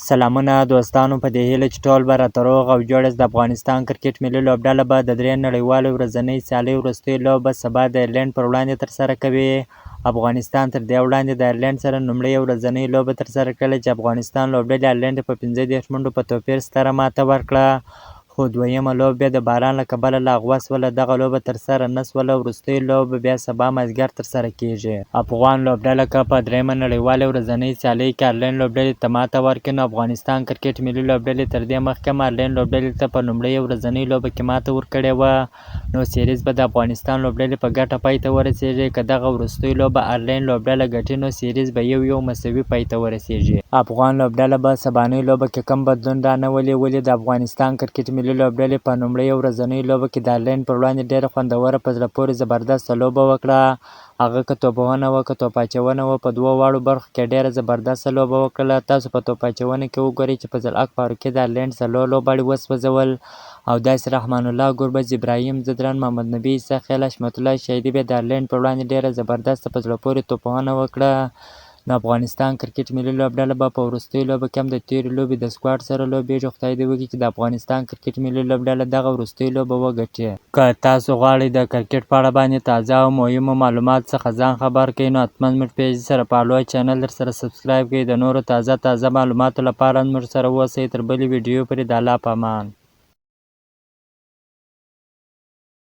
سلامونه دوستانو، په دې هیله چې ټول به راته روغ او جوړ یاست. د افغانستان کرکټ ملي لوبډله به د 3 نړیوالو ورځنۍ سیالۍ وروستۍ لوبه سبا د ایرلنډ پر وړاندې ترسره کوي. افغانستان تر دې وړاندې د ایرلنډ سره لومړۍ ورځنۍ لوبه ترسره کړې چې افغانستان لوبډلې ایرلنډ په 15 منډو په توپیر ستره ماته ورکړه، خو دویمه لوبه بیا د باران له کبله لغوه شوله. دغه لوبه ترسره نه شوله. وروستۍ لوبه بیا سبا مازدیګر ترسره کیږي. افغان لوبډله که په دریمه نړیواله ورځنۍ سیالۍ کې ایرلنډ لوبډلې ته ماته ورکړي، نو افغانستان کرکټ ملي لوبډلې تر دې مخکې هم ایرلنډ لوبډلې ته په لومړۍ ورځنۍ لوبه کې ماته ورکړې وه، نو سیریز به د افغانستان لوبډلې په ګټه پای ته ورسیږي. که دغه وروستۍ لوبه ایرلنډ لوبډله ګټي، نو سیریز به 1-1 مساوي پای ته ورسیږي. افغان لوبډله به سبانۍ لوبه کې کم بدلون رانهولي. ولې؟ د افغانستان کرکټ ملي لوبډلې په لومړۍ ورځنۍ لوبه کې د ایرلنډ پر وړاندې ډېره خوندوره، په زړه پورې زبردسته لوبه وکړه. هغه که توپونه وه که توپ اچونه وه، په دوو واړو برخو کې ډېره زبردسته لوبه وکړله. تاسو په توپ اچونه کې وګورئ چې فضل حق فاروقي د ایرلنډ څلور لوبغاړي وسوځول، او داسې رحمان الله ګربز، ابراهیم ځدراڼ، محمد نبي اسحاقی، حشمت الله شهیدي بیا د ایرلنډ پر وړاندې ډېره زبردسته په زړه پورې توپونه وکړه. نو افغانستان کرکټ ملي لوبډله به په وروستۍ لوبه کې هم د تېرې لوبې د سکواډ سره لوبېږي. خدای دې وکړي چې د افغانستان کرکټ ملي لوبډله دغه وروستۍ لوبه وګټي. که تاسو غواړئ د کرکټ په اړه باندې تازه او مهمو معلوماتو څخه ځان خبر کړئ، نو حتما زموږ پیج سره فالو چینل درسره سبسکرایب کړئ. د نورو تازه معلوماتو لپاره زموږ سره اوسئ. تر بلې ویډیو پورې د الله په امان.